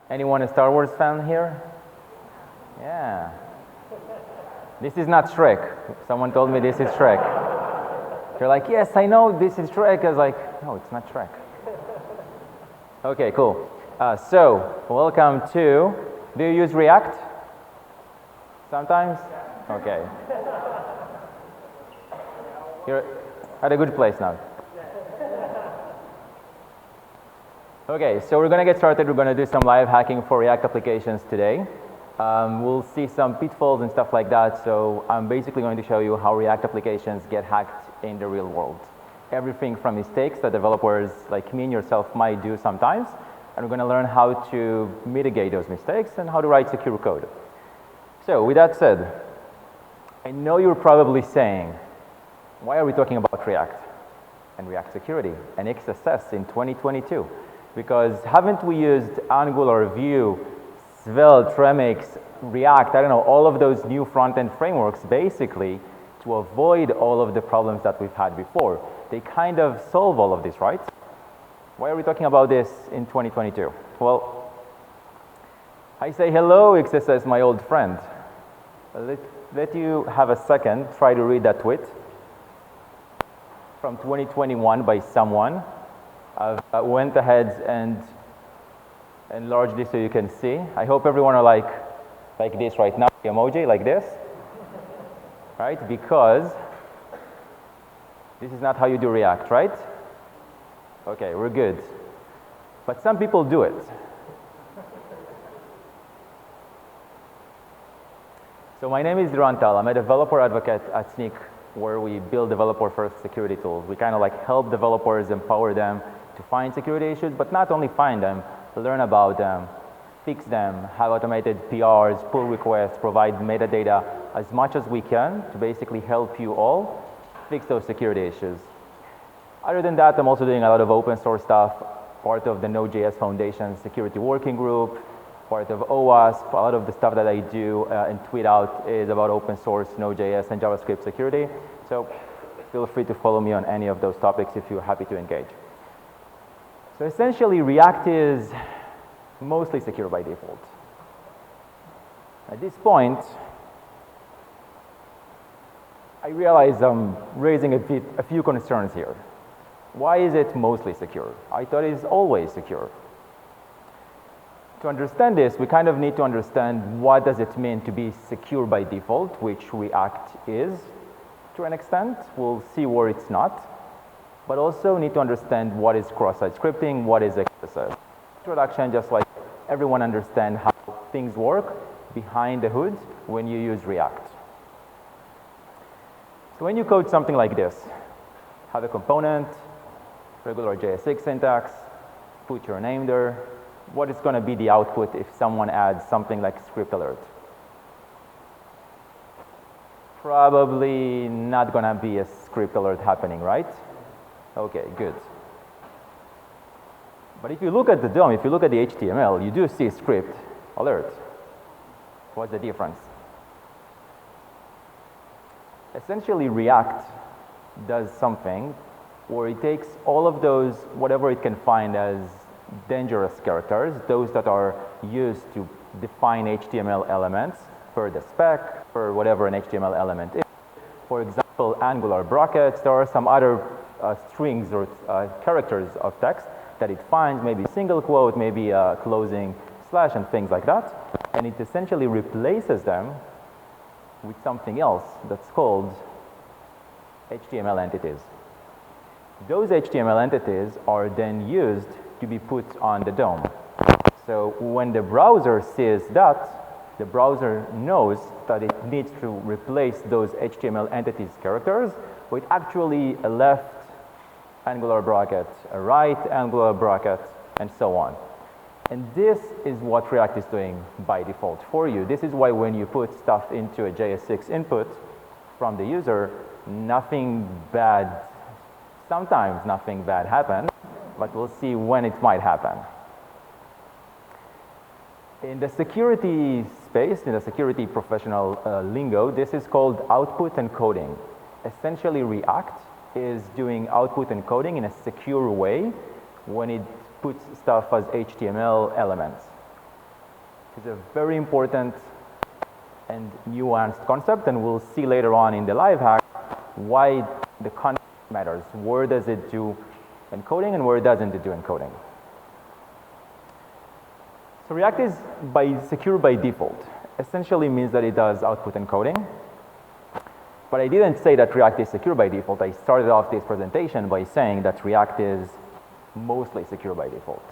Anyone a Star Wars fan here? Yeah. This is not Shrek. Someone told me this is Shrek. They're like, yes, I know this is Shrek. I was like, no, it's not Shrek. Okay, cool. So, welcome to, do you use React? Sometimes? Okay. You're at a good place now. Okay, so we're going to get started. We're going to do some live hacking for React applications today. We'll see some pitfalls and stuff like that. So I'm basically going to show you how React applications get hacked in the real world. Everything from mistakes that developers like me and yourself might do sometimes. And we're going to learn how to mitigate those mistakes and how to write secure code. So with that said, I know you're probably saying, why are we talking about React and React security and XSS in 2022? Because haven't we used Angular, Vue, Svelte, Remix, React, I don't know, all of those new front-end frameworks basically to avoid all of the problems that we've had before? They kind of solve all of this, right? Why are we talking about this in 2022? Well, I say hello, XSS, my old friend. Let you have a second, try to read that tweet from 2021 by someone. I went ahead and enlarged this so you can see. I hope everyone are like this right now, the emoji, like this, right? Because this is not how you do React, right? Okay, we're good. But some people do it. So my name is Liran Tal. I'm a developer advocate at Snyk, where we build developer-first security tools. We kind of like help developers, empower them to find security issues, but not only find them, learn about them, fix them, have automated PRs, pull requests, provide metadata as much as we can to basically help you all fix those security issues. Other than that, I'm also doing a lot of open source stuff, part of the Node.js Foundation security working group, part of OWASP. A lot of the stuff that I do and tweet out is about open source, Node.js, and JavaScript security. So feel free to follow me on any of those topics if you're happy to engage. So essentially, React is mostly secure by default. At this point, I realize I'm raising a few concerns here. Why is it mostly secure? I thought it's always secure. To understand this, we kind of need to understand what does it mean to be secure by default, which React is to an extent. We'll see where it's not. But also need to understand what is cross-site scripting, what is XSS. Introduction, just like everyone understand how things work behind the hood when you use React. So when you code something like this, have a component, regular JSX syntax, put your name there, what is going to be the output if someone adds something like script alert? Probably not going to be a script alert happening, right? Okay, good. But if you look at the DOM, if you look at the HTML, you do see script alert. What's the difference? Essentially, React does something where it takes all of those, whatever it can find as dangerous characters, those that are used to define HTML elements per the spec, per whatever an HTML element is. For example, Angular brackets, there are some other strings or characters of text that it finds, maybe single quote, maybe closing slash and things like that. And it essentially replaces them with something else that's called HTML entities. Those HTML entities are then used to be put on the DOM. So when the browser sees that, the browser knows that it needs to replace those HTML entities characters with actually a left Angular bracket, a right Angular bracket, and so on. And this is what React is doing by default for you. This is why when you put stuff into a JSX input from the user, nothing bad, sometimes nothing bad happens, but we'll see when it might happen. In the security space, in the security professional lingo, this is called output encoding. Essentially, React is doing output encoding in a secure way when it puts stuff as HTML elements. is a very important and nuanced concept, and we'll see later on in the live hack why the concept matters. Where does it do encoding and where doesn't it do encoding? So React is secure by default. Essentially means that it does output encoding. But I didn't say that React is secure by default. I started off this presentation by saying that React is mostly secure by default.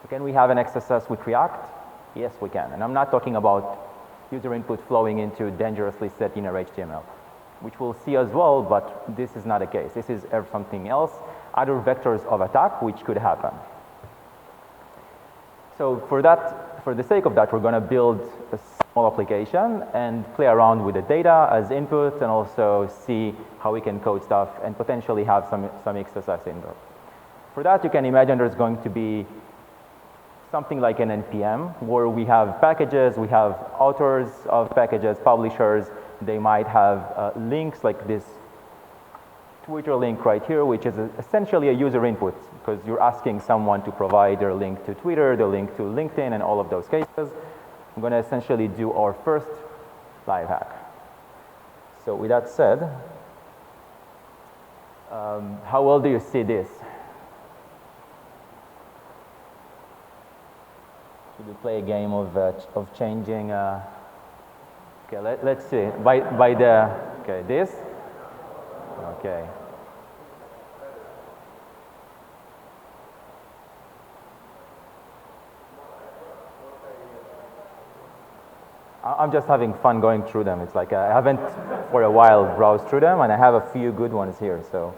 So can we have an XSS with React? Yes, we can. And I'm not talking about user input flowing into dangerously set inner HTML, which we'll see as well, but this is not the case. This is something else, other vectors of attack which could happen. So for the sake of that, we're going to build a small application and play around with the data as input and also see how we can code stuff and potentially have some XSS in there. For that, you can imagine there's going to be something like an NPM where we have packages, we have authors of packages, publishers. They might have links like this Twitter link right here, which is essentially a user input because you're asking someone to provide their link to Twitter, their link to LinkedIn, and all of those cases. I'm going to essentially do our first live hack. So with that said, how well do you see this? Should we play a game of changing? Okay, let's see. Okay, this. Okay. I'm just having fun going through them. It's like I haven't for a while browsed through them, and I have a few good ones here. So,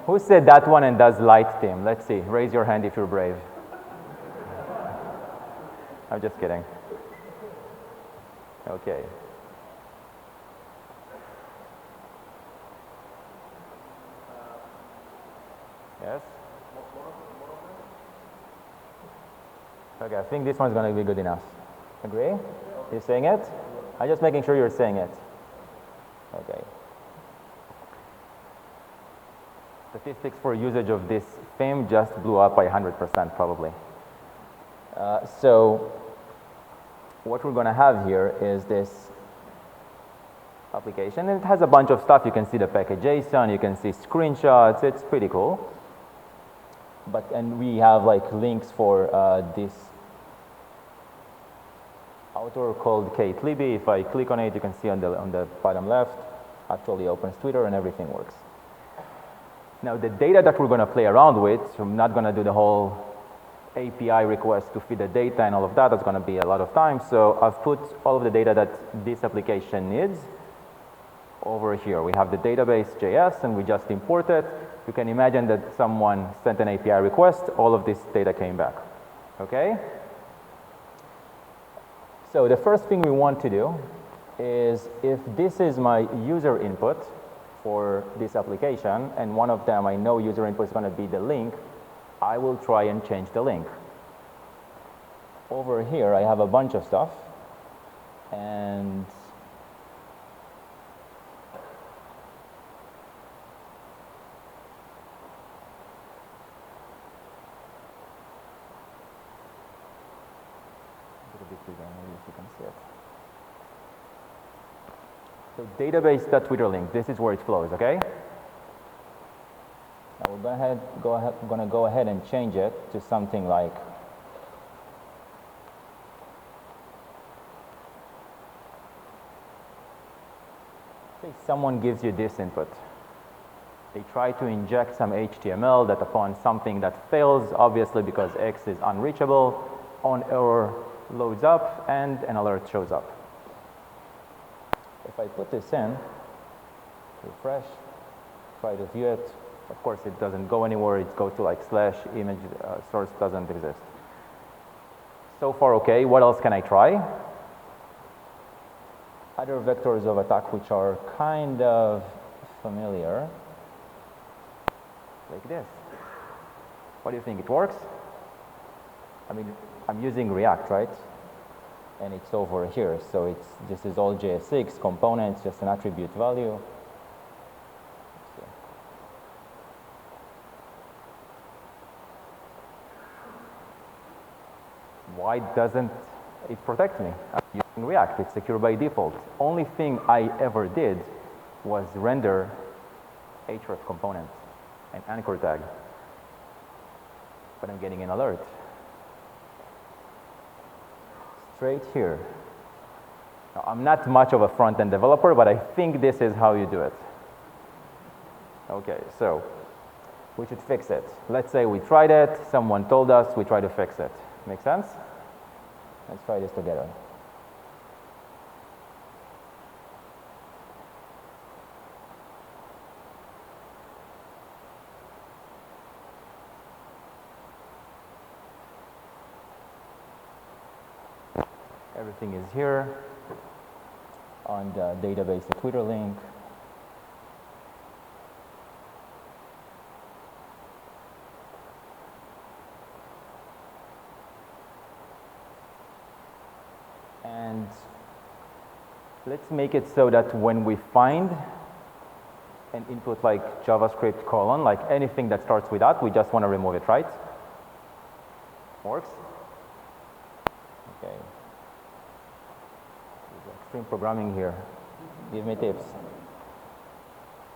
who said that one and does light theme? Let's see. Raise your hand if you're brave. I'm just kidding. Okay. Yes? Okay, I think this one's going to be good enough. Agree? You're saying it? I'm just making sure you're saying it. Okay. Statistics for usage of this theme just blew up by 100% probably. So what we're going to have here is this application. It has a bunch of stuff. You can see the package JSON, you can see screenshots. It's pretty cool. And we have like links for this author called Kate Libby. If I click on it, you can see on the bottom left, actually opens Twitter and everything works. Now the data that we're going to play around with, so I'm not going to do the whole API request to feed the data and all of that. That's going to be a lot of time. So I've put all of the data that this application needs over here. We have the database JS and we just import it. You can imagine that someone sent an API request, all of this data came back. Okay? So the first thing we want to do is if this is my user input for this application and one of them I know user input is going to be the link, I will try and change the link. Over here I have a bunch of stuff and so database.Twitter link, this is where it flows, okay? Now we're going to go ahead and change it to something like say someone gives you this input. They try to inject some HTML that upon something that fails, obviously because X is unreachable, on error loads up and an alert shows up. If I put this in, refresh, try to view it, of course it doesn't go anywhere, it goes to like / image source doesn't exist. So far okay, what else can I try? Other vectors of attack which are kind of familiar, like this. What do you think, it works? I mean, I'm using React, right? And it's over here, so this is all JSX components, just an attribute value. Why doesn't it protect me? I'm using React, it's secure by default. Only thing I ever did was render href component and anchor tag. But I'm getting an alert. Straight here. Now, I'm not much of a front-end developer, but I think this is how you do it. Okay, so we should fix it. Let's say we tried it, someone told us, we try to fix it. Make sense? Let's try this together. Everything is here on the database, the Twitter link. And let's make it so that when we find an input like JavaScript colon, like anything that starts with that, we just want to remove it, right? Works? Okay. Extreme programming here. Give me tips.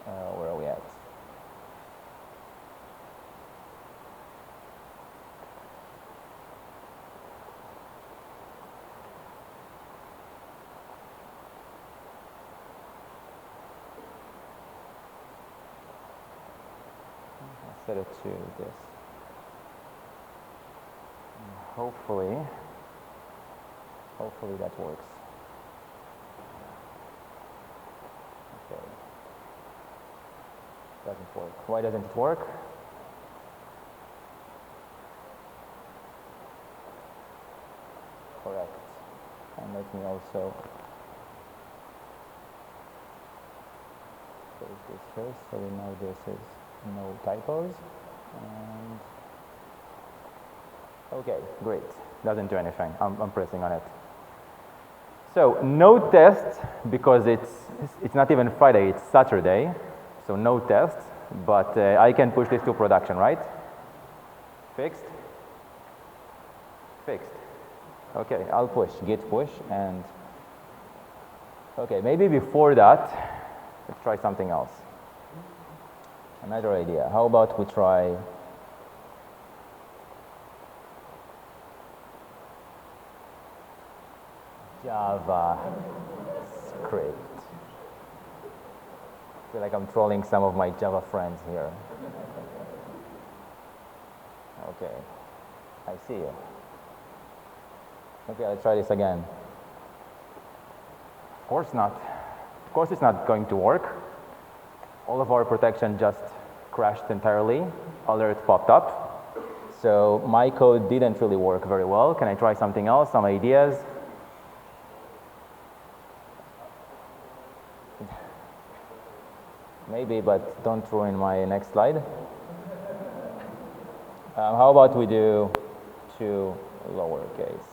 Where are we at? I'll set it to this. And hopefully that works. Okay. Doesn't work. Why doesn't it work? Correct. And let me also close this here so we know this is no typos. And okay, great. Doesn't do anything. I'm pressing on it. So no test because it's not even Friday, it's Saturday. So no test, but I can push this to production, right? Fixed? Fixed. Okay, I'll push, git push, and okay, maybe before that, let's try something else. Another idea. How about we try JavaScript. I feel like I'm trolling some of my Java friends here. Okay, I see you. Okay, let's try this again. Of course not. Of course it's not going to work. All of our protection just crashed entirely. Alert popped up. So my code didn't really work very well. Can I try something else? Some ideas? Maybe, but don't ruin my next slide. How about we do two lowercase?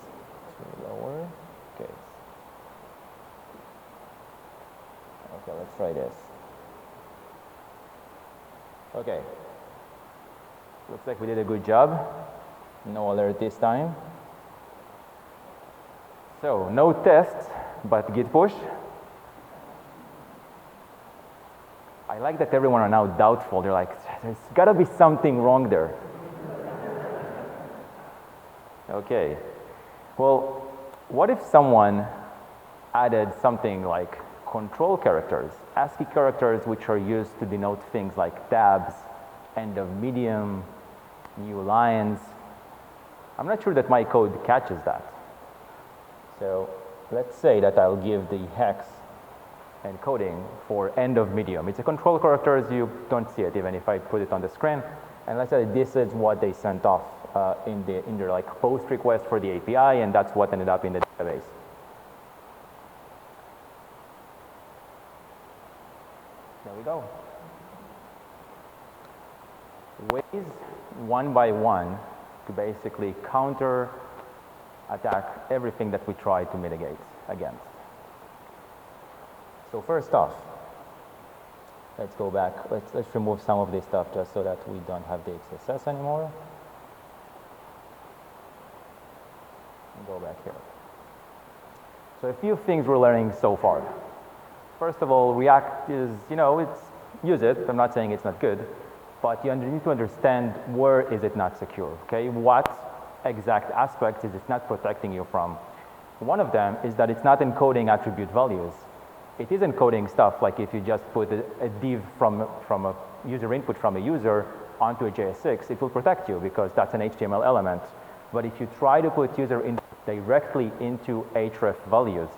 Okay, let's try this. Okay. Looks like we did a good job. No alert this time. So, no tests, but git push. I like that everyone are now doubtful. They're like, there's got to be something wrong there. Okay. Well, what if someone added something like control characters, ASCII characters which are used to denote things like tabs, end of medium, new lines? I'm not sure that my code catches that. So let's say that I'll give the hex encoding for end of medium. It's a control characters, you don't see it even if I put it on the screen. And let's say this is what they sent off in their like post request for the API, and that's what ended up in the database. There we go. Ways one by one to basically counter attack everything that we try to mitigate against. So first off, let's go back. Let's remove some of this stuff just so that we don't have the XSS anymore. go back here. So a few things we're learning so far. First of all, React is, use it. I'm not saying it's not good, but you need to understand where is it not secure, okay? What exact aspects is it not protecting you from? One of them is that it's not encoding attribute values. It is encoding stuff like if you just put a div from a user input from a user onto a JS6, it will protect you because that's an HTML element. But if you try to put user input directly into href values,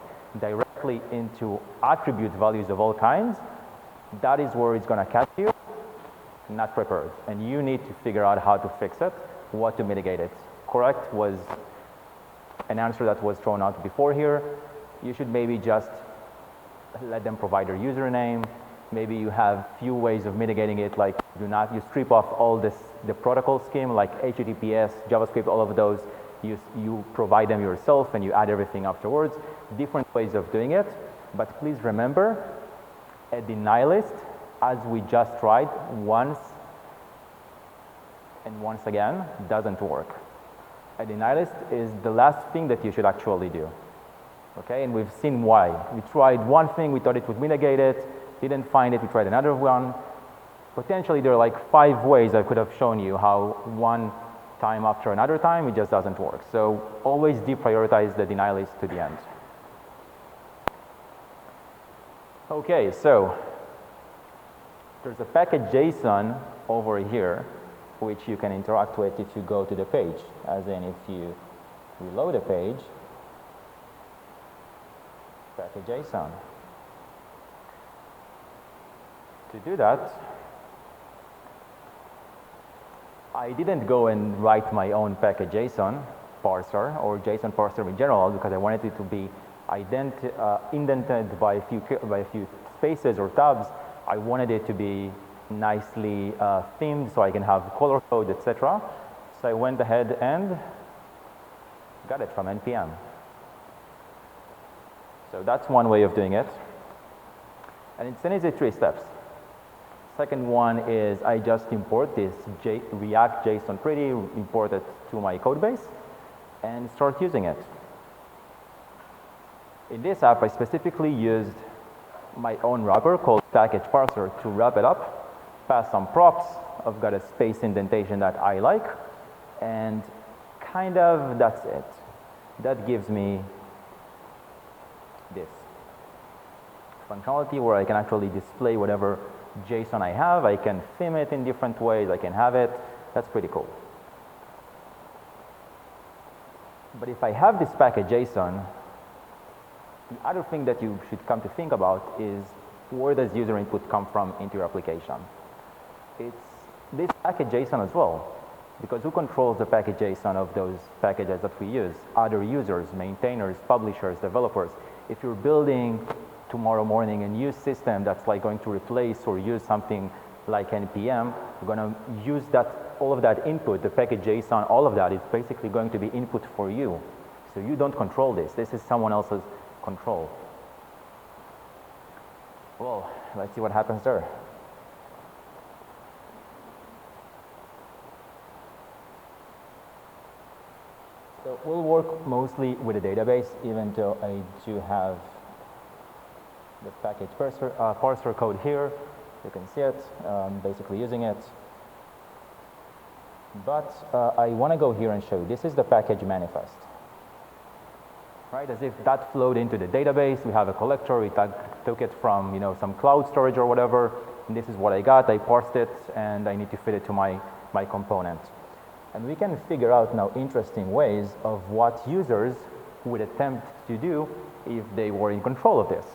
directly into attribute values of all kinds, that is where it's going to catch you, not prepared. And you need to figure out how to fix it, what to mitigate it. Correct was an answer that was thrown out before here. You should maybe just let them provide their username. Maybe you have few ways of mitigating it, like you strip off all the protocol scheme, like HTTPS, JavaScript, all of those. You provide them yourself and you add everything afterwards. Different ways of doing it, but please remember, a deny list, as we just tried once and once again, doesn't work. A deny list is the last thing that you should actually do. Okay, and we've seen why. We tried one thing, we thought it would mitigate it, didn't find it, we tried another one. Potentially there are like 5 ways I could have shown you how one time after another time, it just doesn't work. So always deprioritize the deny list to the end. Okay, so there's a package JSON over here which you can interact with if you go to the page, as in if you reload the page, package JSON. To do that, I didn't go and write my own package JSON parser or JSON parser in general because I wanted it to be indented by a few spaces or tabs. I wanted it to be nicely themed so I can have color code, etc. So I went ahead and got it from NPM. So that's one way of doing it. And it's an easy 3 steps. Second one is I just import this React JSON pretty, import it to my code base, and start using it. In this app, I specifically used my own wrapper called package parser to wrap it up, pass some props. I've got a space indentation that I like, and kind of that's it. That gives me this functionality where I can actually display whatever JSON I have. I can theme it in different ways. I can have it. That's pretty cool. But if I have this package JSON, the other thing that you should come to think about is where does user input come from into your application? It's this package JSON as well, because who controls the package JSON of those packages that we use? Other users, maintainers, publishers, developers. If you're building tomorrow morning a new system that's like going to replace or use something like NPM, you're going to use that, all of that input, the package JSON, all of that is basically going to be input for you. So you don't control this. This is someone else's control. Well, let's see what happens there. So we'll work mostly with a database, even though I do have the package parser code here. You can see it, basically using it. But I want to go here and show you. This is the package manifest. Right, as if that flowed into the database. We have a collector. We took it from some cloud storage or whatever. And this is what I got. I parsed it, and I need to fit it to my component. And we can figure out now interesting ways of what users would attempt to do if they were in control of this.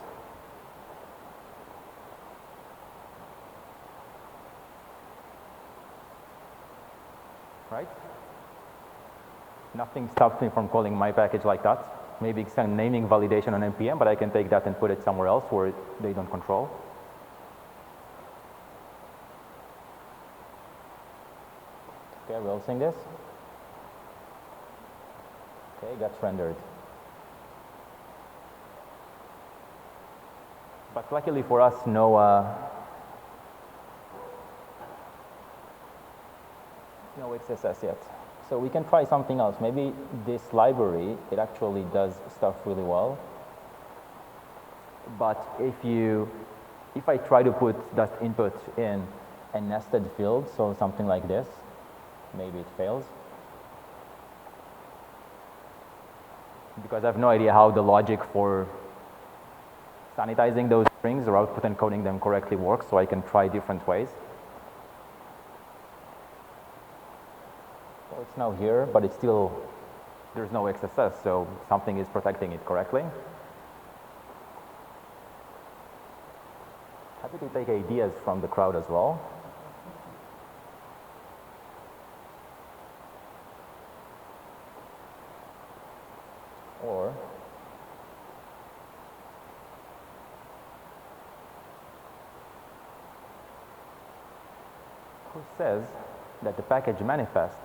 Right? Nothing stops me from calling my package like that. Maybe some naming validation on NPM, but I can take that and put it somewhere else where they don't control. Okay, we're all seeing this. Okay, got rendered. But luckily for us, no XSS yet. So we can try something else. Maybe this library, it actually does stuff really well. But if I try to put that input in a nested field, so something like this, maybe it fails. Because I have no idea how the logic for sanitizing those strings or output encoding them correctly works, so I can try different ways. So it's now here, but it's still, there's no XSS, so something is protecting it correctly. Happy to take ideas from the crowd as well. Or who says that the package manifest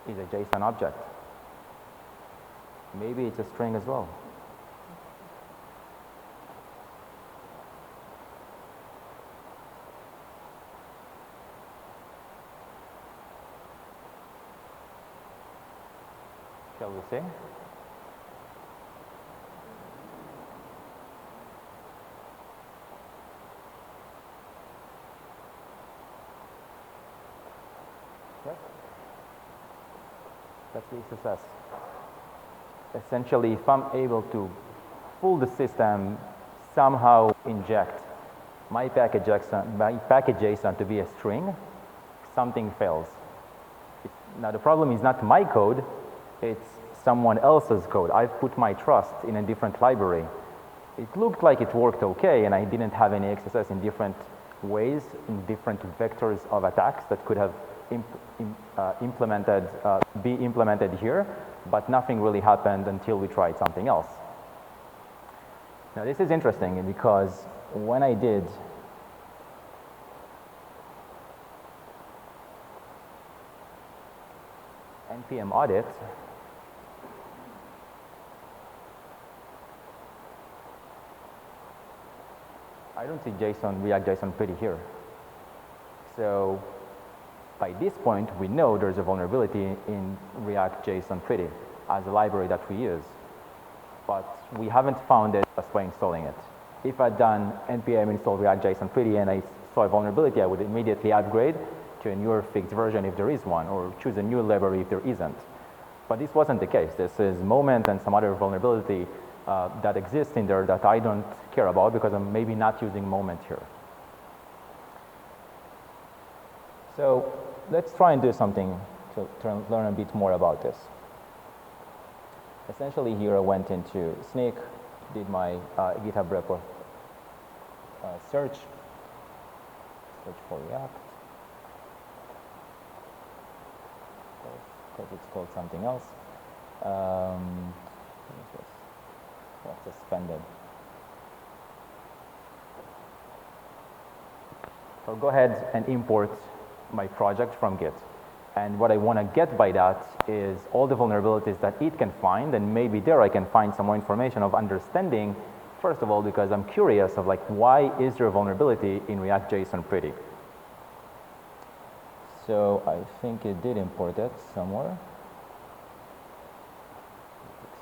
is a JSON object? Maybe it's a string as well. Shall we see? Yep. That's the XSS. Essentially, if I'm able to fool the system, somehow inject my package JSON to be a string, something fails. Now the problem is not my code, it's someone else's code. I've put my trust in a different library. It looked like it worked okay, and I didn't have any XSS in different ways, in different vectors of attacks that could have be implemented here, but nothing really happened until we tried something else. Now this is interesting because when I did npm audit, I don't see JSON, React JSON pretty here. So by this point, we know there's a vulnerability in React JSON pretty as a library that we use. But we haven't found it just by installing it. If I'd done npm install React JSON pretty and I saw a vulnerability, I would immediately upgrade to a newer fixed version if there is one, or choose a new library if there isn't. But this wasn't the case. This is Moment and some other vulnerability that exists in there that I don't care about because I'm maybe not using Moment here. So let's try and do something to learn a bit more about this. Essentially here I went into Snyk, did my GitHub repo search for React, because it's called something else. That's suspended. So I'll go ahead and import my project from Git. And what I want to get by that is all the vulnerabilities that it can find, and maybe there I can find some more information of understanding, first of all, because I'm curious of like, why is there a vulnerability in React JSON pretty? So I think it did import it somewhere.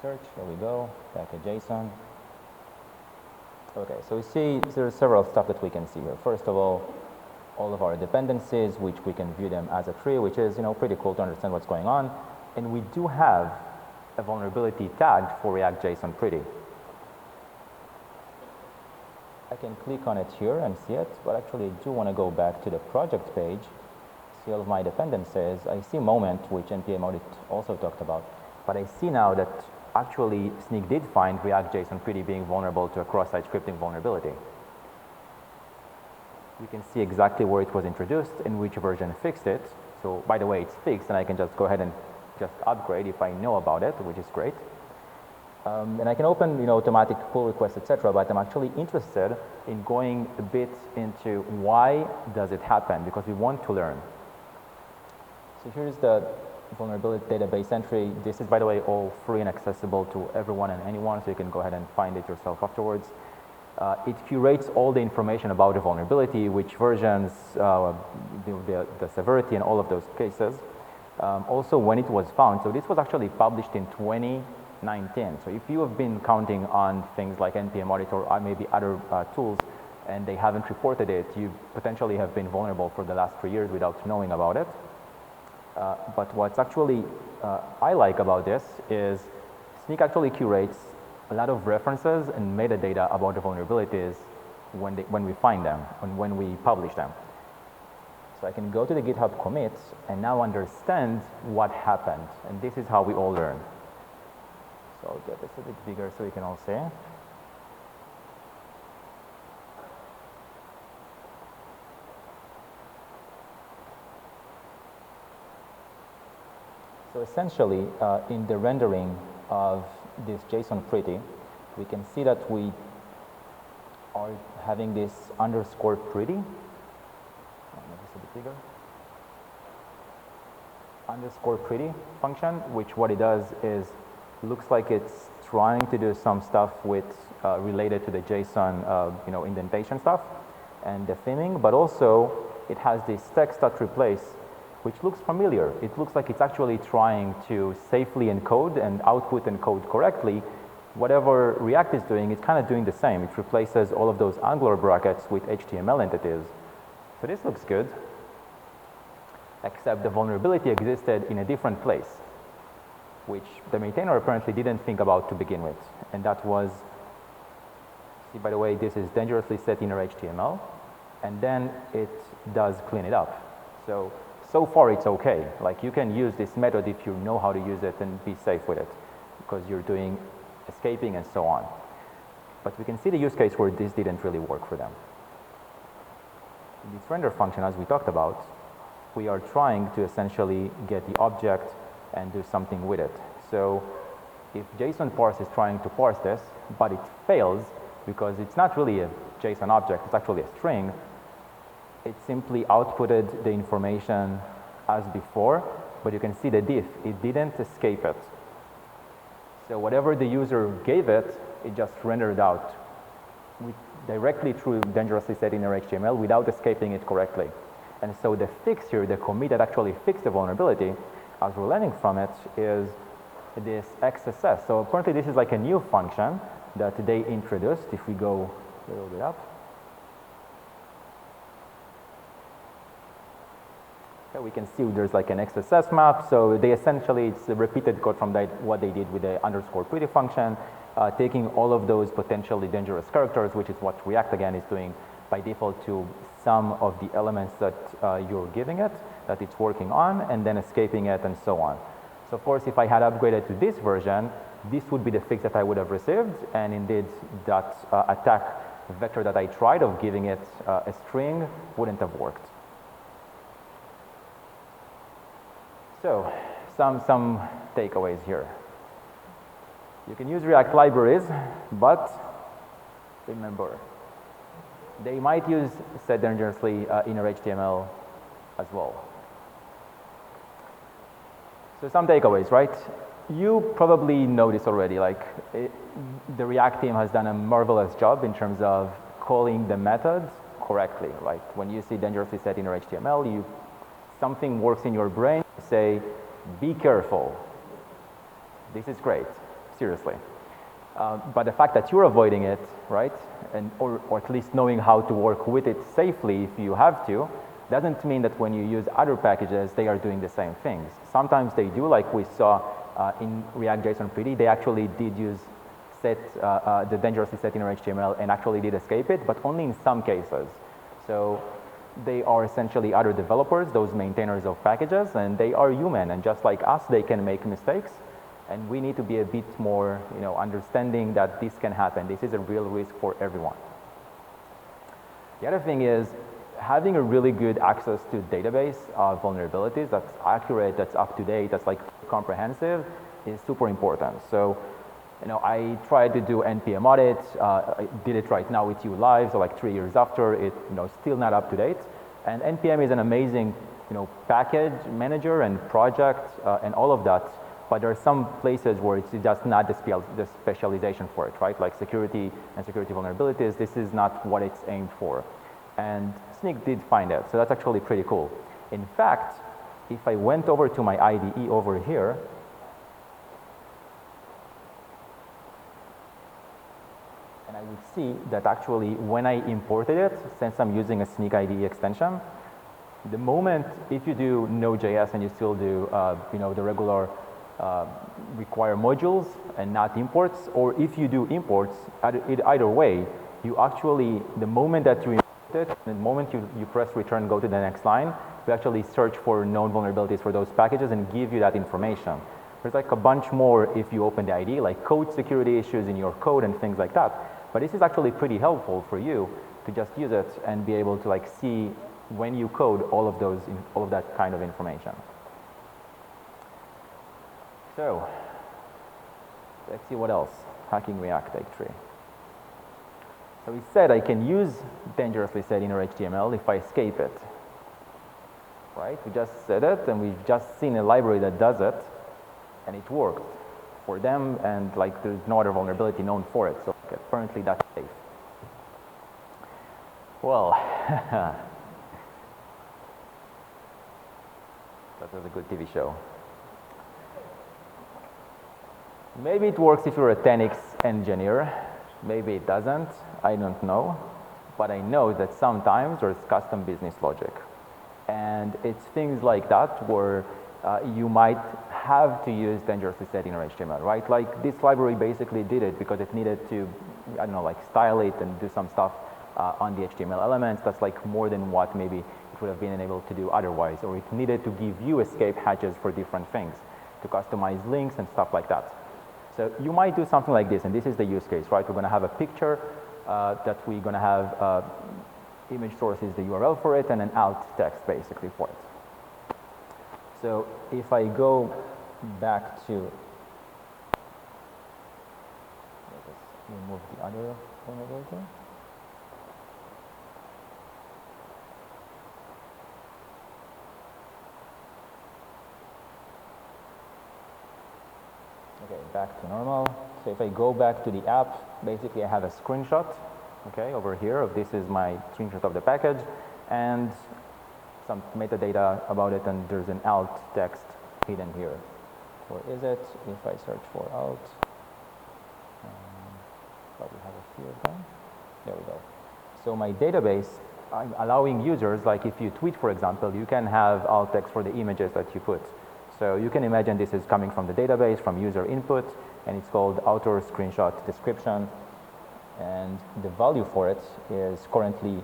Search, there we go, package JSON. Okay, so we see there's several stuff that we can see here. First of all of our dependencies, which we can view them as a tree, which is, pretty cool to understand what's going on. And we do have a vulnerability tagged for React JSON pretty. I can click on it here and see it, but actually I do want to go back to the project page, see all of my dependencies. I see Moment, which npm audit also talked about, but I see now that actually Snyk did find React JSON pretty being vulnerable to a cross-site scripting vulnerability. We can see exactly where it was introduced and which version fixed it. So by the way, it's fixed, and I can just go ahead and just upgrade if I know about it, which is great. And I can open automatic pull requests, etc. But I'm actually interested in going a bit into why does it happen, because we want to learn. So here's the vulnerability database entry. This is, by the way, all free and accessible to everyone and anyone, so you can go ahead and find it yourself afterwards. It curates all the information about the vulnerability, which versions, the severity, and all of those cases. also when it was found. So this was actually published in 2019. So if you have been counting on things like NPM audit or maybe other tools and they haven't reported it, you potentially have been vulnerable for the last 3 years without knowing about it. But what's actually I like about this is Snyk actually curates a lot of references and metadata about the vulnerabilities when we find them and when we publish them. So I can go to the GitHub commits and now understand what happened. And this is how we all learn. So I'll get this a bit bigger so you can all see. So essentially, in the rendering of this JSON pretty, we can see that we are having this underscore pretty. Make this a bit bigger. Underscore pretty function, which what it does is looks like it's trying to do some stuff with related to the JSON, indentation stuff and the theming, but also it has this text.replace, which looks familiar. It looks like it's actually trying to safely encode and output encode correctly. Whatever React is doing, it's kind of doing the same. It replaces all of those Angular brackets with HTML entities. So this looks good, except the vulnerability existed in a different place, which the maintainer apparently didn't think about to begin with. And that was, see, by the way, this is dangerously set inner HTML, and then it does clean it up. So far it's okay. Like you can use this method if you know how to use it and be safe with it, because you're doing escaping and so on. But we can see the use case where this didn't really work for them. In this render function, as we talked about, we are trying to essentially get the object and do something with it. So if JSON parse is trying to parse this, but it fails because it's not really a JSON object, it's actually a string, it simply outputted the information as before, but you can see the diff, it didn't escape it. So whatever the user gave it, it just rendered out directly through dangerously set inner HTML without escaping it correctly. And so the fix here, the commit that actually fixed the vulnerability, as we're learning from it, is this XSS. So apparently this is like a new function that they introduced. If we go a little bit up, okay, we can see there's like an XSS map. So they essentially, it's a repeated code from what they did with the underscore pretty function, taking all of those potentially dangerous characters, which is what React again is doing by default to some of the elements that you're giving it, that it's working on, and then escaping it and so on. So of course, if I had upgraded to this version, this would be the fix that I would have received, and indeed that attack vector that I tried of giving it a string wouldn't have worked. So some takeaways here. You can use React libraries, but remember, they might use set dangerously inner HTML as well. So some takeaways, right? You probably know this already, like the React team has done a marvelous job in terms of calling the methods correctly. Like when you see dangerously set inner HTML, something works in your brain, you say, be careful. This is great, seriously. But the fact that you're avoiding it, right, or at least knowing how to work with it safely if you have to, doesn't mean that when you use other packages, they are doing the same things. Sometimes they do, like we saw in React JSON Pretty, they actually did use the dangerously set inner HTML and actually did escape it, but only in some cases. So they are essentially other developers, those maintainers of packages, and they are human, and just like us, they can make mistakes. And we need to be a bit more, understanding that this can happen. This is a real risk for everyone. The other thing is having a really good access to database of vulnerabilities that's accurate, that's up to date, that's like comprehensive is super important. So, I tried to do NPM audit. I did it right now with you live, so like 3 years after, it, still not up to date. And NPM is an amazing, package manager and project and all of that. But there are some places where it's just not the specialization for it, right? Like security and security vulnerabilities, this is not what it's aimed for. And Snyk did find it, so that's actually pretty cool. In fact, if I went over to my IDE over here, and I would see that actually when I imported it, since I'm using a Sneak IDE extension, the moment, if you do Node.js and you still do, the regular require modules and not imports, or if you do imports, either way, you actually, the moment that you import it, the moment you press return, go to the next line, we actually search for known vulnerabilities for those packages and give you that information. There's like a bunch more if you open the IDE, like code security issues in your code and things like that. But this is actually pretty helpful for you to just use it and be able to like see when you code all of that kind of information. So let's see what else. Hacking React Take 3. So we said I can use dangerously set inner HTML if I escape it. Right? We just said it, and we've just seen a library that does it, and it worked for them, and like there's no other vulnerability known for it. So apparently that's safe. Well, that was a good TV show. Maybe it works if you're a 10x engineer. Maybe it doesn't. I don't know. But I know that sometimes there's custom business logic. And it's things like that where you might have to use dangerously set inner HTML, right? Like this library basically did it because it needed to, I don't know, like style it and do some stuff on the HTML elements. That's like more than what maybe it would have been able to do otherwise. Or it needed to give you escape hatches for different things, to customize links and stuff like that. So you might do something like this, and this is the use case, right? We're going to have a picture that we're going to have image source is the URL for it, and an alt text basically for it. So if I go back to, let's remove the other vulnerability. Okay, back to normal. So if I go back to the app, basically I have a screenshot, okay, over here. This is my screenshot of the package, and some metadata about it, and there's an alt text hidden here. Where is it? If I search for alt, probably have a few of them. There we go. So my database, I'm allowing users, like if you tweet, for example, you can have alt text for the images that you put. So you can imagine this is coming from the database, from user input, and it's called author screenshot description. And the value for it is currently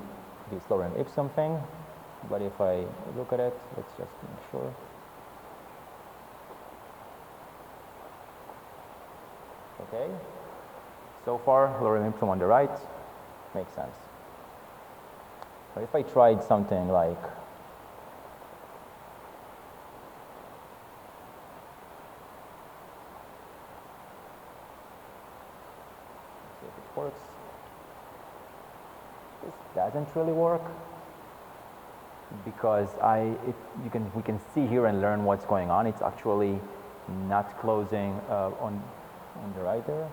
this lorem ipsum thing. But if I look at it, let's just make sure. Okay. So far, lorem ipsum on the right makes sense. But if I tried something like works. This doesn't really work because we can see here and learn what's going on. It's actually not closing on the right there.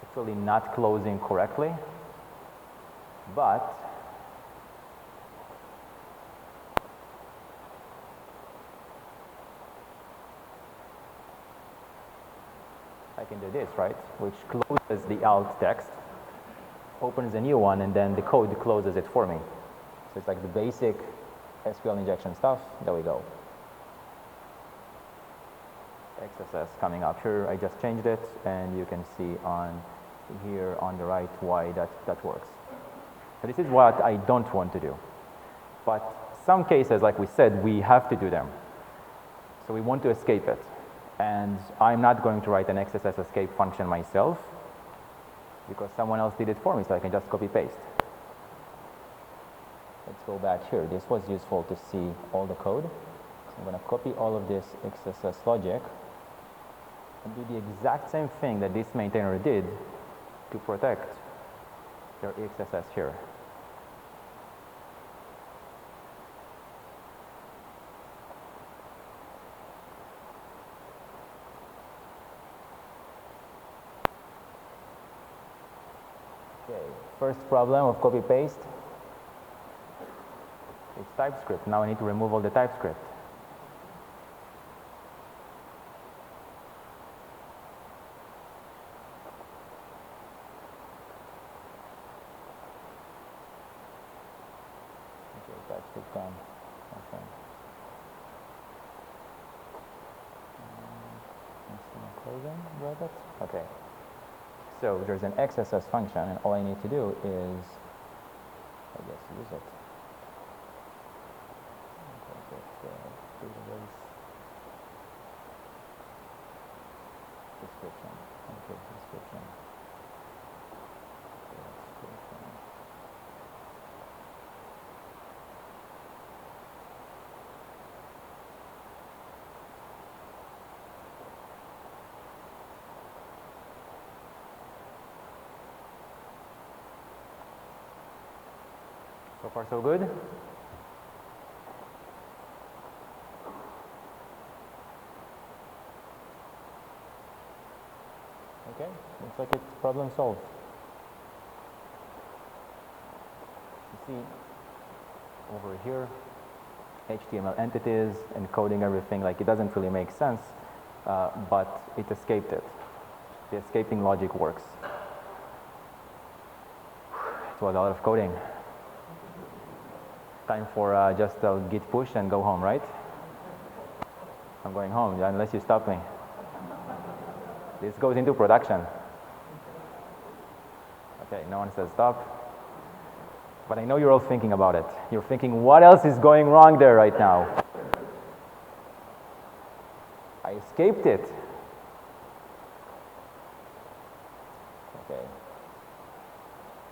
It's actually not closing correctly, but I can do this, right? Which closes the alt text, opens a new one, and then the code closes it for me. So it's like the basic SQL injection stuff. There we go. XSS coming up here. I just changed it, and you can see on here on the right why that works. So this is what I don't want to do. But some cases, like we said, we have to do them. So we want to escape it. And I'm not going to write an XSS escape function myself because someone else did it for me, so I can just copy paste. Let's go back here. This was useful to see all the code. So I'm going to copy all of this XSS logic and do the exact same thing that this maintainer did to protect their XSS here. Okay, first problem of copy paste. It's TypeScript. Now I need to remove all the TypeScript. Okay, TypeScript done. Okay. Closing bracket. Okay. So there's an XSS function, and all I need to do is, I guess, use it. Description. Okay, description. So far, so good. Okay, looks like it's problem solved. You see over here, HTML entities, encoding everything, like it doesn't really make sense, but it escaped it. The escaping logic works. It was a lot of coding. Time for just a git push and go home, right? I'm going home, unless you stop me. This goes into production. Okay, no one says stop. But I know you're all thinking about it. You're thinking, what else is going wrong there right now? I escaped it. Okay.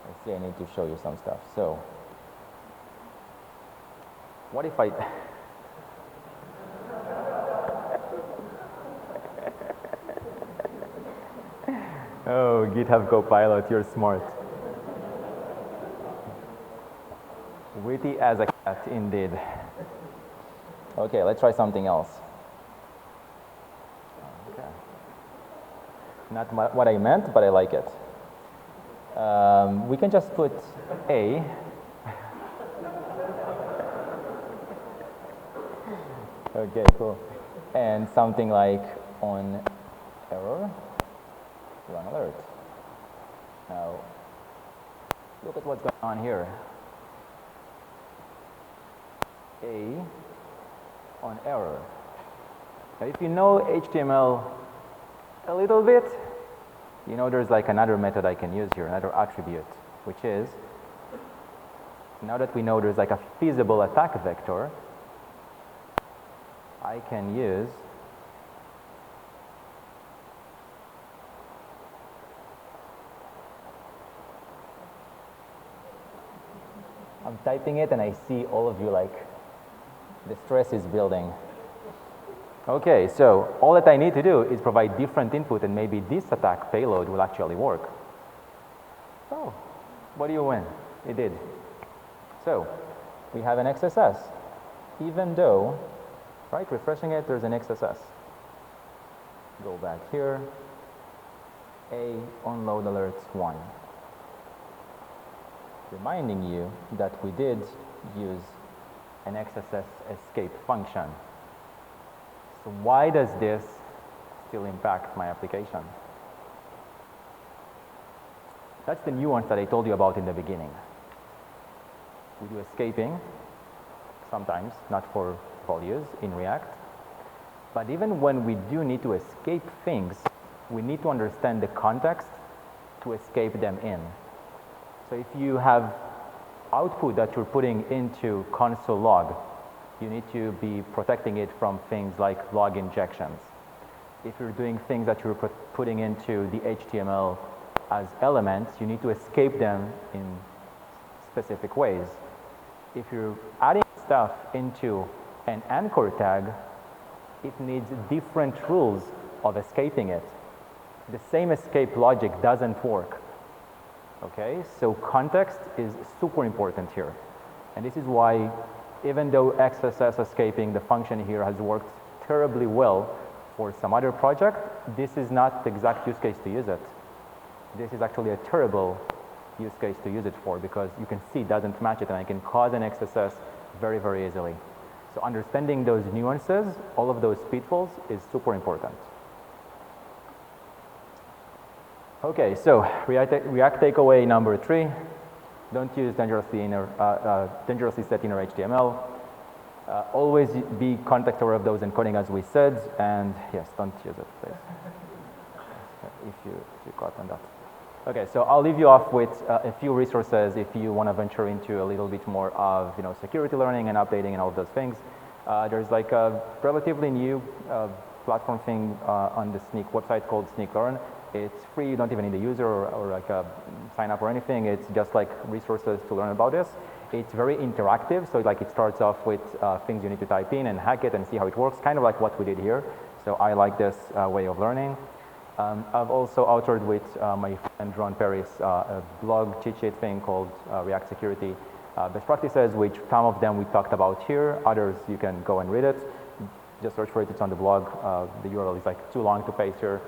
Let's see, I need to show you some stuff. So, what if I... Oh, GitHub Copilot, you're smart. Witty as a cat, indeed. Okay, let's try something else. Okay. Not what I meant, but I like it. We can just put A. Okay, cool. And something like on error, run alert. Now, look at what's going on here. A on error. Now, if you know HTML a little bit, you know there's like another method I can use here, another attribute, which is, now that we know there's like a feasible attack vector, I can use I'm typing it and I see all of you like the stress is building. Okay, so all that I need to do is provide different input and maybe this attack payload will actually work. Oh, what do you win? It did. So we have an XSS, even though, right, refreshing it, there's an XSS. Go back here, A on load alerts 1. Reminding you that we did use an XSS escape function. So why does this still impact my application? That's the nuance that I told you about in the beginning. We do escaping, sometimes, not for values in React. But even when we do need to escape things, we need to understand the context to escape them in. So if you have output that you're putting into console log, you need to be protecting it from things like log injections. If you're doing things that you're putting into the HTML as elements, you need to escape them in specific ways. If you're adding stuff into an anchor tag, it needs different rules of escaping it. The same escape logic doesn't work. Okay, so context is super important here. And this is why, even though XSS escaping, the function here has worked terribly well for some other project, this is not the exact use case to use it. This is actually a terrible use case to use it for because you can see it doesn't match it and I can cause an XSS very, very easily. So understanding those nuances, all of those pitfalls is super important. Okay, so React takeaway number 3, don't use dangerously set inner HTML. Always be context aware of those encoding as we said, and yes, don't use it, please. if you caught on that. Okay, so I'll leave you off with a few resources if you want to venture into a little bit more of security learning and updating and all of those things. There's like a relatively new platform thing on the Snyk website called Snyk Learn. It's free, you don't even need a user or like a sign up or anything. It's just like resources to learn about this. It's very interactive, so like it starts off with things you need to type in and hack it and see how it works, kind of like what we did here. So I like this way of learning. I've also authored with my friend Ron Paris a blog cheat sheet thing called React Security Best Practices, which some of them we talked about here, others you can go and read it. Just search for it, it's on the blog. The URL is like too long to paste here.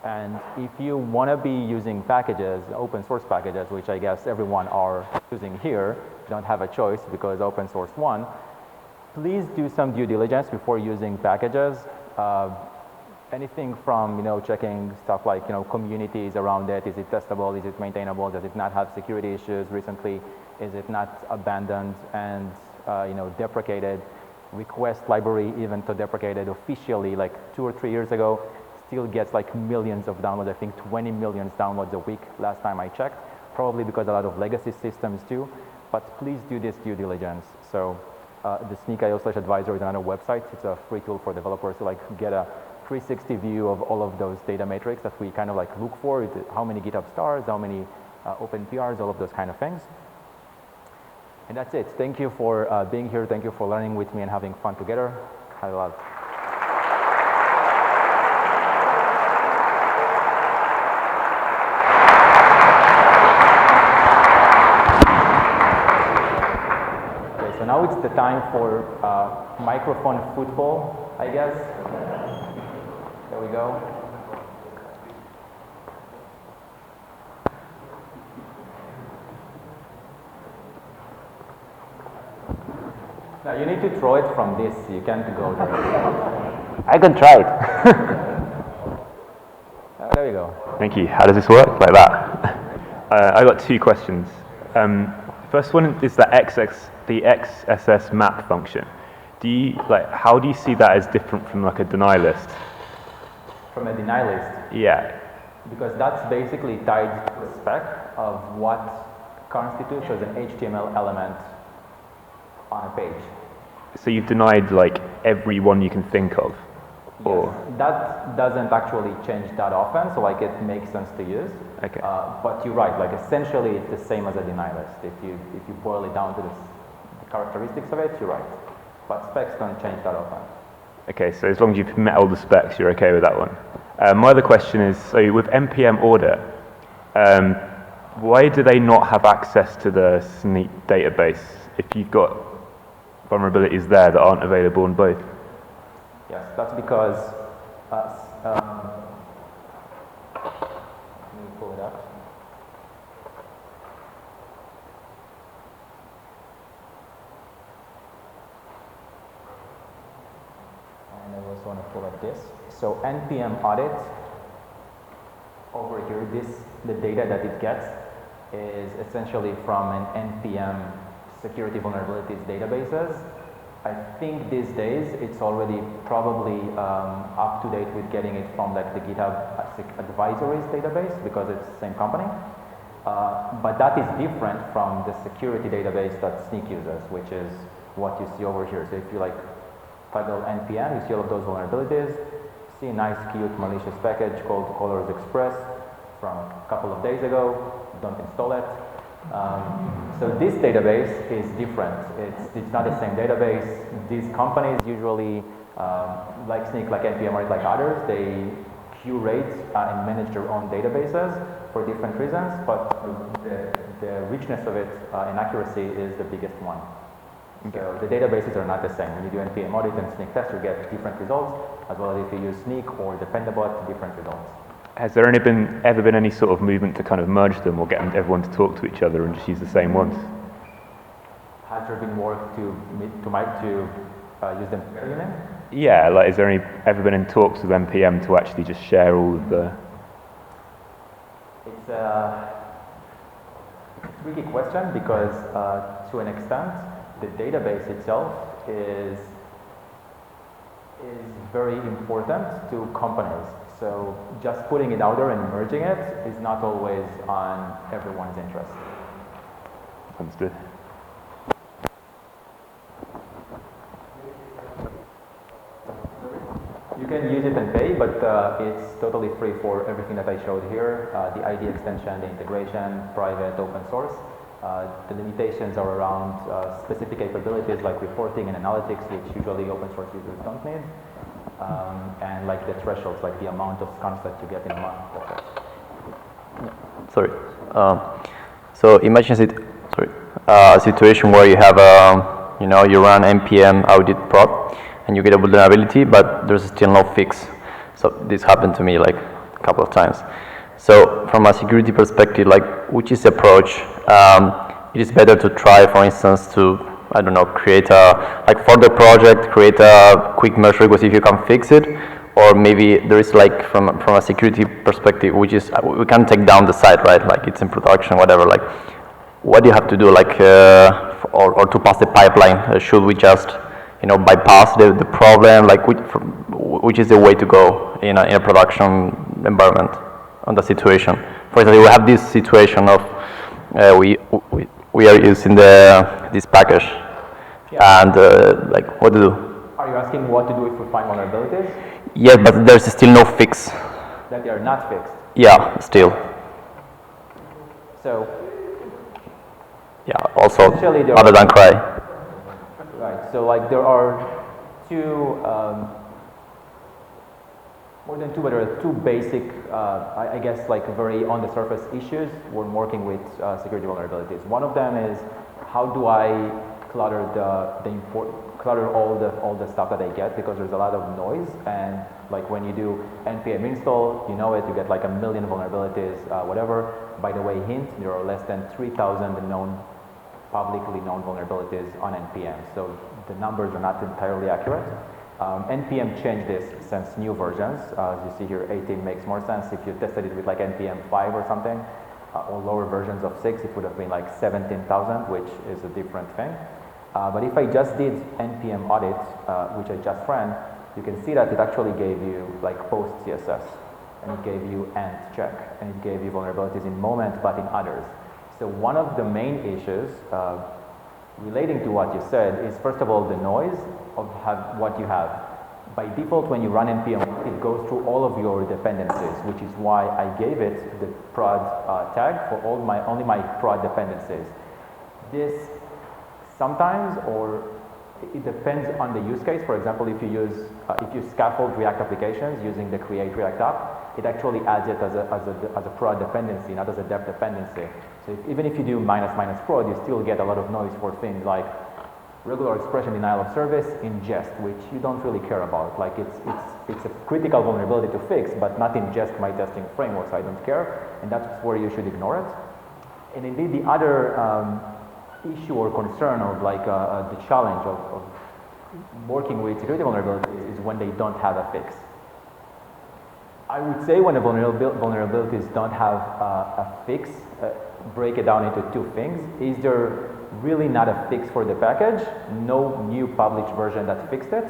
And if you want to be using packages, open source packages, which I guess everyone are using here, you don't have a choice because open source won, please do some due diligence before using packages. Anything from checking stuff like communities around it. Is it testable? Is it maintainable? Does it not have security issues recently? Is it not abandoned and deprecated? Request library even to deprecated officially like 2 or 3 years ago. Still gets like millions of downloads. I think 20 million downloads a week last time I checked. Probably because a lot of legacy systems too. But please do this due diligence. So the Snyk.io/advisor is another website. It's a free tool for developers to like get a 360 view of all of those data metrics that we kind of like look for. How many GitHub stars, how many open PRs, all of those kind of things. And that's it. Thank you for being here. Thank you for learning with me and having fun together. Have a lot. Okay, so now it's the time for microphone football, I guess. There we go. Now you need to throw it from this. You can't go there. I can try it. There you go. Thank you. How does this work? Like that? I got 2 questions. First one is the XSS map function. How do you see that as different from like a deny list? From a deny list? Yeah. Because that's basically tied to the spec of what constitutes as an HTML element on a page. So you've denied like every one you can think of? Yes, that doesn't actually change that often, so like it makes sense to use. Okay. But you're right, like essentially it's the same as a deny list. If you boil it down to the characteristics of it, you're right. But specs don't change that often. Okay, so as long as you've met all the specs, you're okay with that one. My other question is, so with npm audit, why do they not have access to the Snyk database if you've got vulnerabilities there that aren't available in both? Yes, that's because, let me pull it up. And I also want to pull up this. So npm audit, over here, the data that it gets is essentially from an npm security vulnerabilities databases. I think these days it's already probably up to date with getting it from like the GitHub advisories database because it's the same company. But that is different from the security database that Snyk uses, which is what you see over here. So if you like toggle npm, you see all of those vulnerabilities. See a nice, cute, malicious package called Colors Express from a couple of days ago. Don't install it. So this database is different. It's not the same database. These companies usually, like Snyk, like npm, or like others, they curate and manage their own databases for different reasons, but the richness of it and accuracy is the biggest one. Okay. So the databases are not the same. When you do npm audit and Snyk test, you get different results, as well as if you use Snyk or Dependabot, different results. Has there ever been any sort of movement to kind of merge them or get everyone to talk to each other and just use the same ones? Has has there been work to use them together, you mean? Yeah, like is there ever been in talks with NPM to actually just share all of the... It's a tricky question because to an extent the database itself is very important to companies. So just putting it out there and merging it is not always on everyone's interest. Understood. You can use it and pay, but it's totally free for everything that I showed here. The ID extension, the integration, private, open source. The limitations are around specific capabilities like reporting and analytics, which usually open source users don't need. And like the thresholds, like the amount of scans that you get in a month. Sorry. So imagine a situation where you have you run npm audit prod and you get a vulnerability, but there's still no fix. So this happened to me like a couple of times. So from a security perspective, like which is the approach? It is better to try, for instance, to create a for the project, create a quick merge request if you can fix it, or maybe there is like from a security perspective, which is we can take down the site, right? Like it's in production, whatever. Like what do you have to do, like or to pass the pipeline? Should we just bypass the problem? Like which is the way to go in a production environment on the situation? For example, we have this situation of we are using this package, yeah. And like what to do? Are you asking what to do if we find vulnerabilities? Yes, but there's still no fix. That they are not fixed? Yeah, still. So? Yeah, also other than cry. Right, so like there are more than two, but there are two basic, I guess like very on the surface issues when working with security vulnerabilities. One of them is how do I clutter clutter all the stuff that I get, because there's a lot of noise, and like when you do npm install, you get like 1 million vulnerabilities, whatever. By the way, hint, there are less than 3,000 publicly known vulnerabilities on npm, so the numbers are not entirely accurate. NPM changed this since new versions. As you see here, 18 makes more sense. If you tested it with like NPM 5 or something, or lower versions of 6, it would have been like 17,000, which is a different thing. But if I just did NPM audit, which I just ran, you can see that it actually gave you like post CSS, and it gave you end check, and it gave you vulnerabilities in moment, but in others. So one of the main issues relating to what you said is, first of all, the noise of what you have. By default, when you run npm, it goes through all of your dependencies, which is why I gave it the prod tag for only my prod dependencies. This sometimes, or it depends on the use case. For example, if you scaffold React applications using the create React app, it actually adds it as a prod dependency, not as a dep dependency. So even if you do ---- prod, you still get a lot of noise for things like regular expression denial of service in jest, which you don't really care about. Like it's a critical vulnerability to fix, but not in jest my testing framework, so I don't care, and that's where you should ignore it. And indeed, the other issue or concern of like the challenge of working with security vulnerabilities is when they don't have a fix. I would say when the vulnerabilities don't have a fix, break it down into two things. Is there really not a fix for the package, no new published version that fixed it,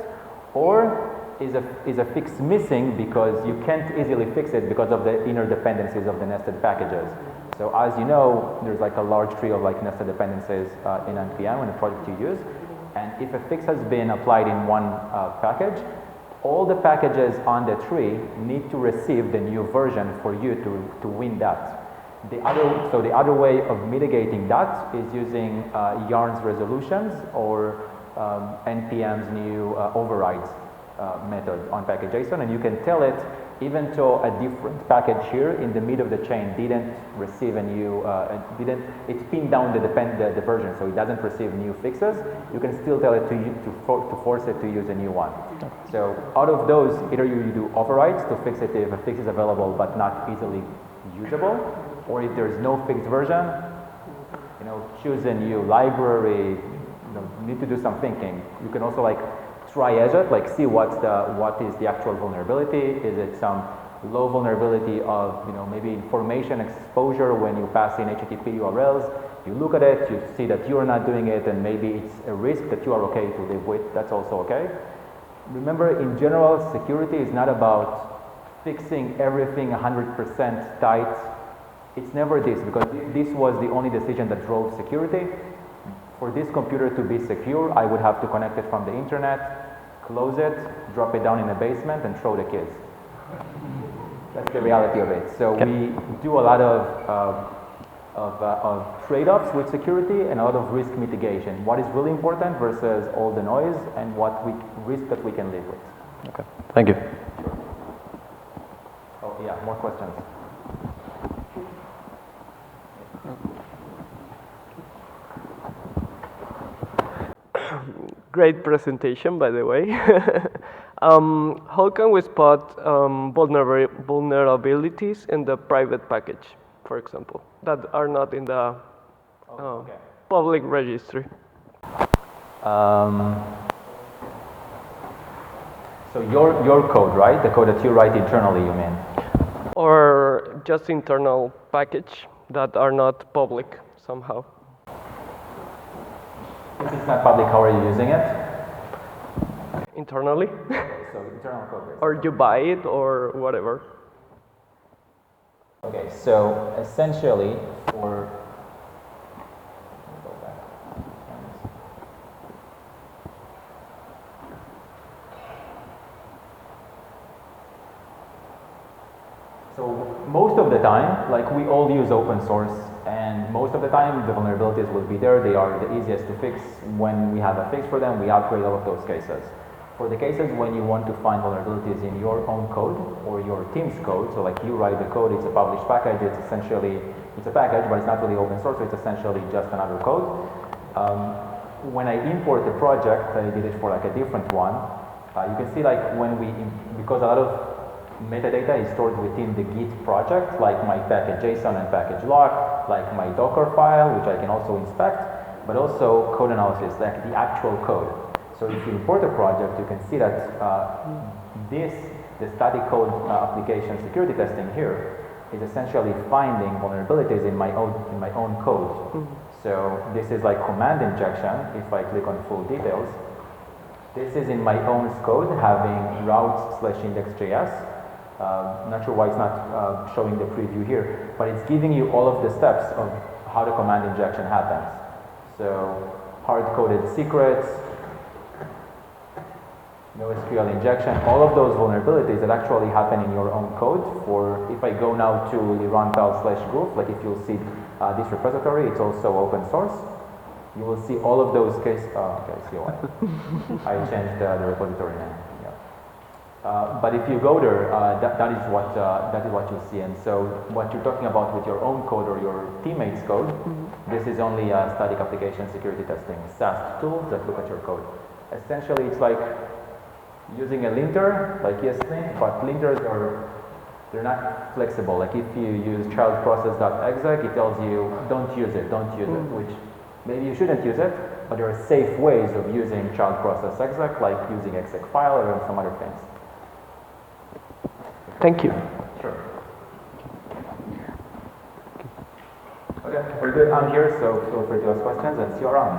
or is a fix missing because you can't easily fix it because of the inner dependencies of the nested packages? So as you know, there's like a large tree of like nested dependencies in npm in the project you use, and if a fix has been applied in one package, all the packages on the tree need to receive the new version for you to win that. The other way of mitigating that is using Yarn's resolutions or npm's new overrides method on package.json, and you can tell it, even though a different package here in the mid of the chain didn't receive a new, it pinned down the version, so it doesn't receive new fixes, you can still tell it to force it to use a new one. So out of those, either you do overrides to fix it if a fix is available but not easily usable, or if there's no fixed version, choose a new library, need to do some thinking. You can also like triage it, like see what is the actual vulnerability. Is it some low vulnerability of maybe information exposure when you pass in HTTP URLs? You look at it, you see that you're not doing it, and maybe it's a risk that you are okay to live with. That's also okay. Remember, in general, security is not about fixing everything 100% tight. It's never this, because this was the only decision that drove security. For this computer to be secure, I would have to connect it from the internet, close it, drop it down in the basement, and throw the kids. That's the reality of it. So we do a lot of trade-offs with security and a lot of risk mitigation. What is really important versus all the noise, and what risk that we can live with. Okay, thank you. Oh yeah, more questions. Great presentation, by the way. How can we spot vulnerabilities in the private package, for example, that are not in the public registry? So your code, right? The code that you write internally, you mean? Or just internal package that are not public somehow? If it's not public, how are you using it? Internally? So internal code base. Or you buy it or whatever? Okay, so essentially for... So most of the time, like we all use open source, and most of the time the vulnerabilities will be there. They are the easiest to fix. When we have a fix for them, we upgrade all of those cases. For the cases when you want to find vulnerabilities in your own code or your team's code, so like you write the code, it's a published package, it's a package, but it's not really open source, so it's essentially just another code. When I import the project, I did it for like a different one, you can see like because a lot of metadata is stored within the Git project, like my package JSON and package lock, like my Docker file, which I can also inspect, but also code analysis, like the actual code. So if you import a project, you can see that the static code application security testing here is essentially finding vulnerabilities in my own code. So this is like command injection. If I click on full details, this is in my own code having routes/index.js. Not sure why it's not showing the preview here, but it's giving you all of the steps of how the command injection happens. So hard-coded secrets, NoSQL injection, all of those vulnerabilities that actually happen in your own code. If I go now to Liran Tal/group, like if you'll see this repository, it's also open source. You will see all of those cases. Oh, okay, I see why. I changed the repository name. But if you go there, that is what you'll see. And so what you're talking about with your own code or your teammates' code, this is only static application security testing SAST tools that look at your code. Essentially, it's like using a linter, like ESLint, but linters they're not flexible. Like if you use child process.exec, it tells you don't use it, which maybe you shouldn't use it, but there are safe ways of using child process exec, like using exec file or some other things. Thank you. Sure. Okay, we're good. I'm here, so feel free to ask questions and see you around.